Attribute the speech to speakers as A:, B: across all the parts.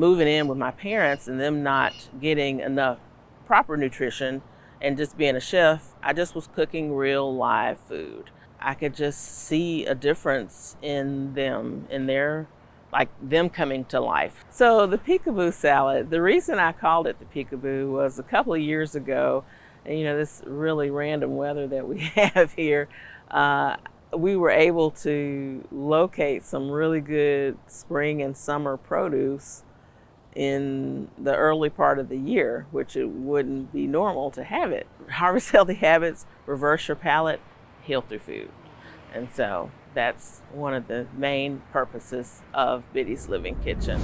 A: moving in with my parents and them not getting enough proper nutrition and just being a chef, I just was cooking real live food. I could just see a difference in them, in their, like them coming to life. So the PeekABoo salad, the reason I called it the PeekABoo was a couple of years ago, and you know, this really random weather that we have here, we were able to locate some really good spring and summer produce in the early part of the year, which it wouldn't be normal to have it. Harvest healthy habits, reverse your palate, heal through food. And so that's one of the main purposes of Biddy's Living Kitchen.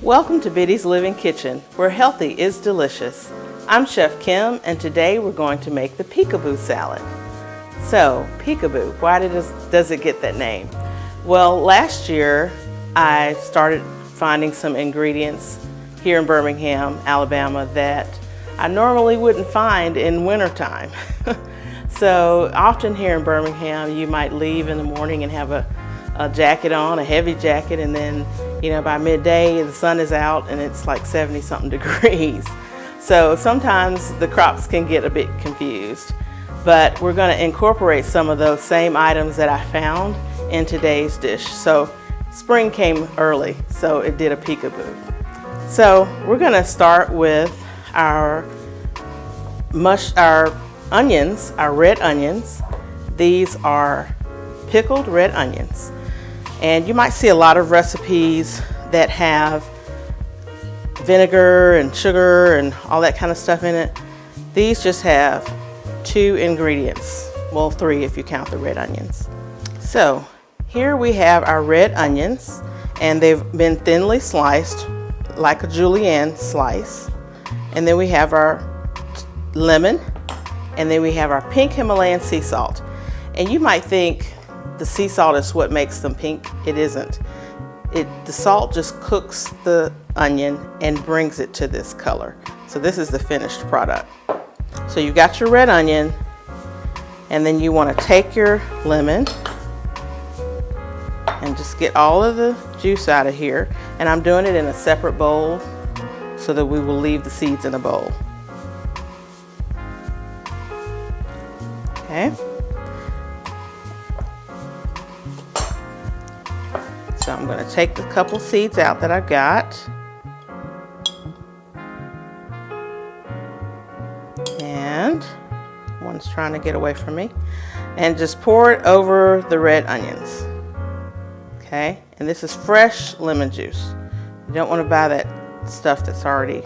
A: Welcome to Biddy's Living Kitchen, where healthy is delicious. I'm Chef Kim, and today we're going to make the PeekABoo salad. So, PeekABoo, why does it get that name? Well, last year I started finding some ingredients here in Birmingham, Alabama, that I normally wouldn't find in wintertime. So often here in Birmingham, you might leave in the morning and have a jacket on, a heavy jacket, and then, you know, by midday the sun is out and it's like 70-something degrees. So sometimes the crops can get a bit confused. But we're going to incorporate some of those same items that I found in today's dish. So spring came early, so it did a PeekABoo. So we're going to start with our onions, our red onions. These are pickled red onions. And you might see a lot of recipes that have vinegar and sugar and all that kind of stuff in it. These just have 2 ingredients, well 3 if you count the red onions. So here we have our red onions, and they've been thinly sliced like a julienne slice. And then we have our lemon, and then we have our pink Himalayan sea salt. And you might think the sea salt is what makes them pink. It isn't. The salt just cooks the onion and brings it to this color. So this is the finished product. So you got your red onion, and then you want to take your lemon and just get all of the juice out of here. And I'm doing it in a separate bowl so that we will leave the seeds in a bowl. Okay. So I'm going to take the couple seeds out that I got. And one's trying to get away from me. And just pour it over the red onions. Okay, and this is fresh lemon juice. You don't want to buy that stuff that's already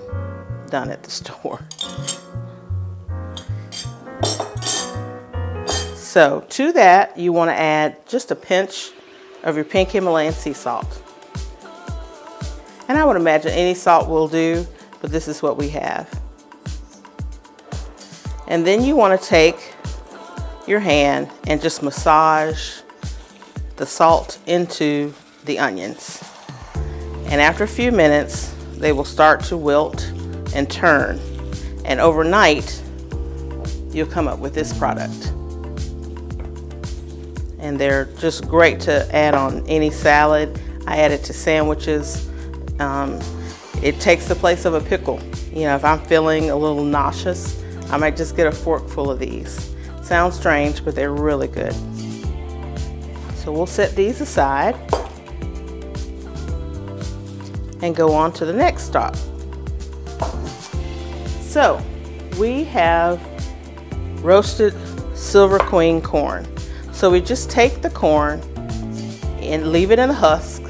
A: done at the store. So to that, you want to add just a pinch of your pink Himalayan sea salt. And I would imagine any salt will do, but this is what we have. And then you want to take your hand and just massage the salt into the onions. And after a few minutes, they will start to wilt and turn. And overnight, you'll come up with this product. And they're just great to add on any salad. I add it to sandwiches. It takes the place of a pickle. You know, if I'm feeling a little nauseous, I might just get a fork full of these. Sounds strange, but they're really good. So we'll set these aside and go on to the next stop. So we have roasted Silver Queen corn. So we just take the corn and leave it in the husk,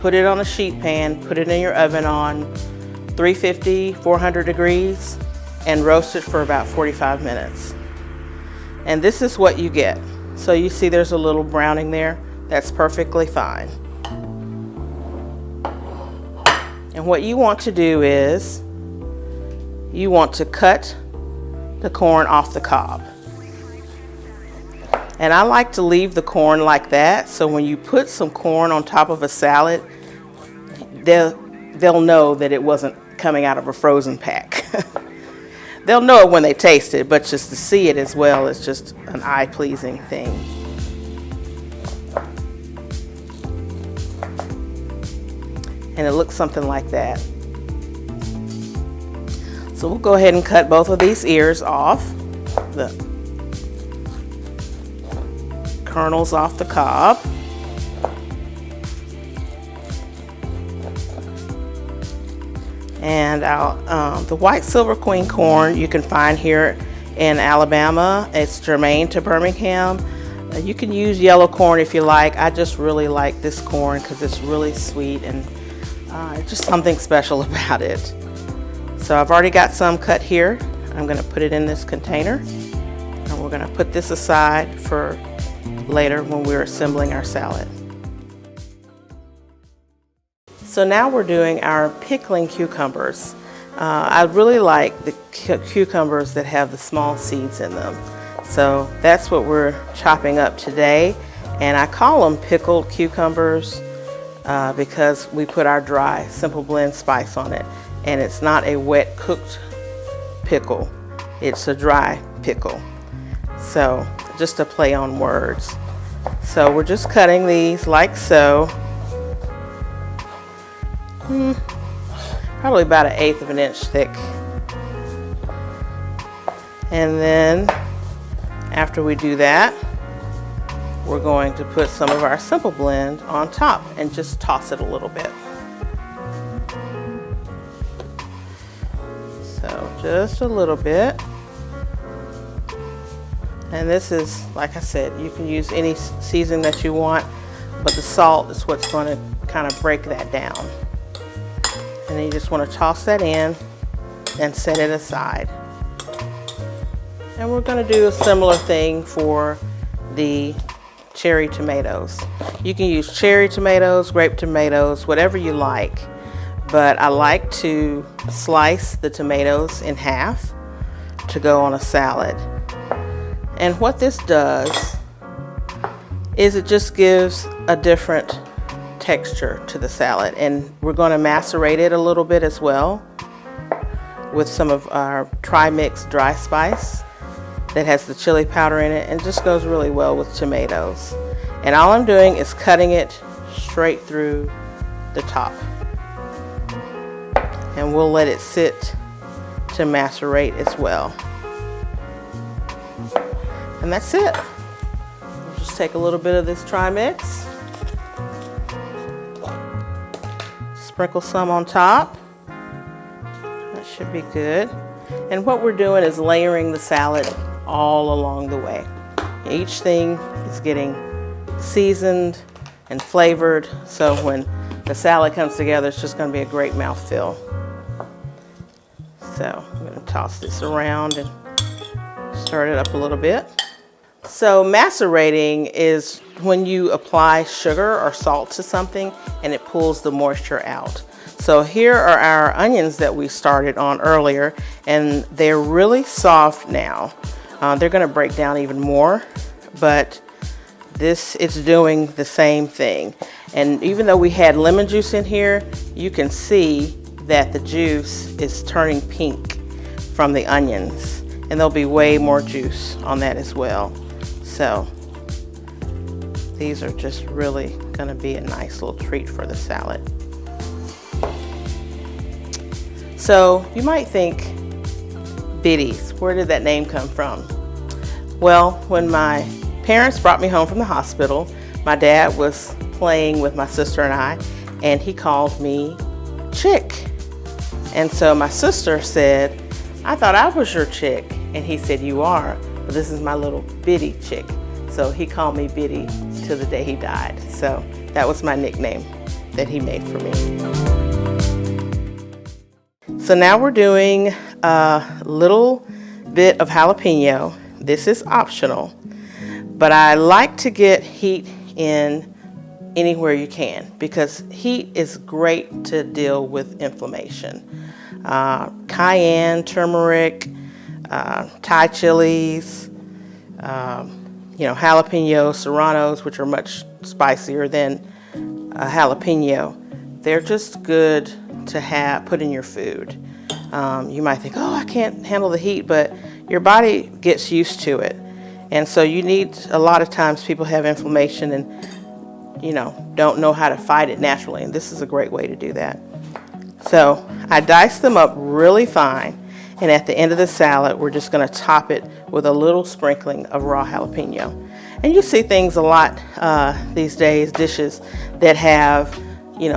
A: put it on a sheet pan, put it in your oven on 350, 400 degrees, and roast it for about 45 minutes. And this is what you get. So you see there's a little browning there. That's perfectly fine. And what you want to do is you want to cut the corn off the cob. And I like to leave the corn like that, so when you put some corn on top of a salad, they'll know that it wasn't coming out of a frozen pack. They'll know it when they taste it, but just to see it as well is just an eye-pleasing thing. and it looks something like that. So we'll go ahead and cut both of these ears off, the kernels off the cob. And the white silver queen corn you can find here in Alabama. It's germane to Birmingham. You can use yellow corn if you like. I just really like this corn because it's really sweet and it's just something special about it. So I've already got some cut here. I'm going to put it in this container, and we're going to put this aside for later when we're assembling our salad. So now we're doing our pickling cucumbers. I really like the cucumbers that have the small seeds in them. So that's what we're chopping up today. And I call them pickled cucumbers because we put our dry Simple Blend spice on it. And it's not a wet cooked pickle, it's a dry pickle. So just a play on words. So we're just cutting these like so. Probably about 1/8 of an inch thick. And then after we do that, we're going to put some of our Simple Blend on top and just toss it a little bit. So just a little bit. And this is, like I said, you can use any seasoning that you want, but the salt is what's going to kind of break that down. And then you just want to toss that in and set it aside. And we're going to do a similar thing for the cherry tomatoes. You can use cherry tomatoes, grape tomatoes, whatever you like. But I like to slice the tomatoes in half to go on a salad. And what this does is it just gives a different texture to the salad. And we're going to macerate it a little bit as well with some of our Try-Mix dry spice that has the chili powder in it and just goes really well with tomatoes. And all I'm doing is cutting it straight through the top. And we'll let it sit to macerate as well. And that's it. We'll just take a little bit of this Try-Mix, sprinkle some on top. That should be good. And what we're doing is layering the salad all along the way. Each thing is getting seasoned and flavored, so when the salad comes together, it's just going to be a great mouthfeel. So I'm going to toss this around and stir it up a little bit. So macerating is when you apply sugar or salt to something and it pulls the moisture out. So here are our onions that we started on earlier, and they're really soft now. They're going to break down even more, but this is doing the same thing. And even though we had lemon juice in here, you can see that the juice is turning pink from the onions, and there'll be way more juice on that as well. So these are just really going to be a nice little treat for the salad. So you might think, Biddies, where did that name come from? Well, when my parents brought me home from the hospital, my dad was playing with my sister and I, and he called me Chick. And so my sister said, I thought I was your chick. And he said, you are, but this is my little Biddy chick. So he called me Biddy till the day he died. So that was my nickname that he made for me. So now we're doing a little bit of jalapeno. This is optional, but I like to get heat in anywhere you can because heat is great to deal with inflammation. Cayenne, turmeric, Thai chilies, jalapeno serranos, which are much spicier than a jalapeno. They're just good to put in your food. You might think, oh, I can't handle the heat, but your body gets used to it. And so you need, a lot of times people have inflammation and don't know how to fight it naturally, and this is a great way to do that. So I diced them up really fine, and at the end of the salad, we're just going to top it with a little sprinkling of raw jalapeno. And you see things a lot these days, dishes that have,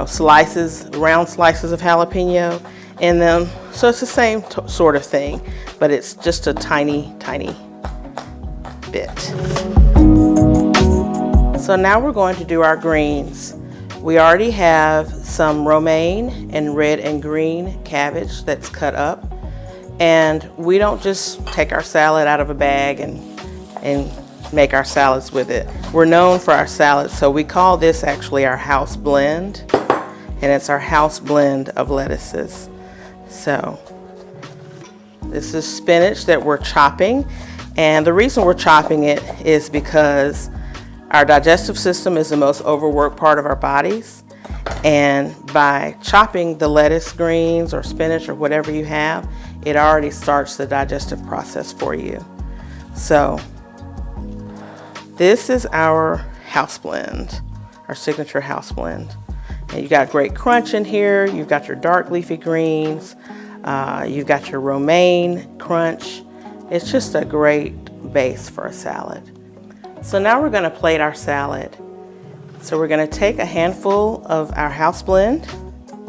A: slices, round slices of jalapeno in them. So it's the same sort of thing, but it's just a tiny, tiny bit. So now we're going to do our greens. We already have some romaine and red and green cabbage that's cut up. And we don't just take our salad out of a bag and make our salads with it. We're known for our salads, so we call this actually our house blend. And it's our house blend of lettuces. So this is spinach that we're chopping. And the reason we're chopping it is because our digestive system is the most overworked part of our bodies. And by chopping the lettuce, greens, or spinach, or whatever you have, it already starts the digestive process for you. So this is our house blend, our signature house blend. And you got great crunch in here. You've got your dark leafy greens. You've got your romaine crunch. It's just a great base for a salad. So now we're going to plate our salad. So we're going to take a handful of our house blend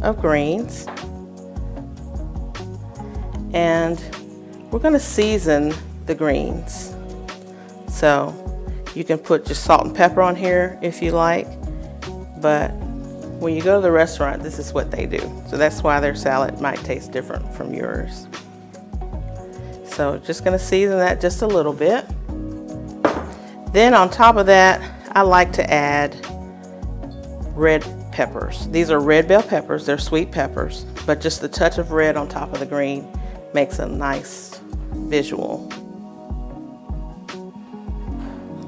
A: of greens, and we're going to season the greens. So you can put just salt and pepper on here if you like, but when you go to the restaurant, this is what they do. So that's why their salad might taste different from yours. So just going to season that just a little bit. Then on top of that, I like to add red peppers. These are red bell peppers. They're sweet peppers, but just the touch of red on top of the green makes a nice visual.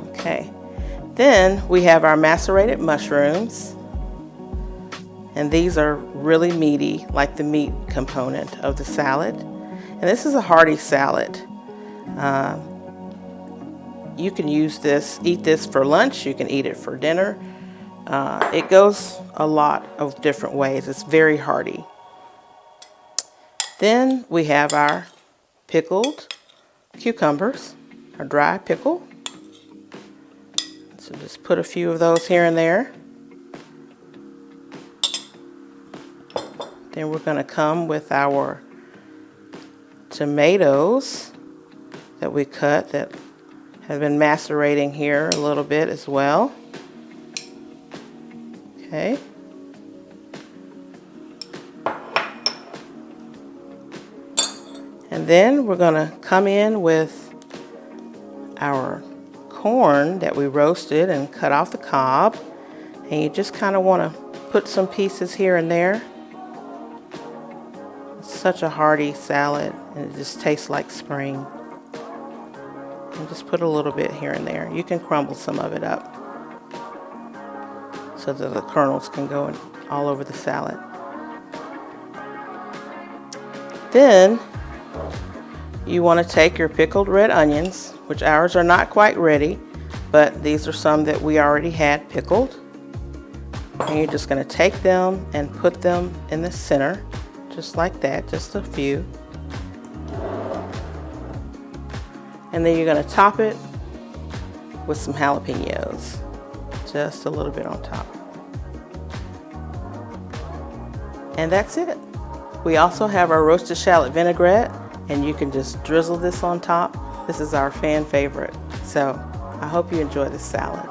A: Okay, then we have our macerated mushrooms, and these are really meaty, like the meat component of the salad. And this is a hearty salad. You can eat this for lunch, you can eat it for dinner. It goes a lot of different ways. It's very hearty. Then we have our pickled cucumbers, our dry pickle. So just put a few of those here and there. Then we're going to come with our tomatoes that we cut that have been macerating here a little bit as well. Okay. And then we're going to come in with our corn that we roasted and cut off the cob. And you just kind of want to put some pieces here and there. It's such a hearty salad, and it just tastes like spring. And just put a little bit here and there. You can crumble some of it up so that the kernels can go all over the salad. Then you want to take your pickled red onions, which ours are not quite ready, but these are some that we already had pickled. And you're just going to take them and put them in the center, just like that, just a few. And then you're going to top it with some jalapenos, just a little bit on top. And that's it. We also have our roasted shallot vinaigrette, and you can just drizzle this on top. This is our fan favorite. So I hope you enjoy this salad.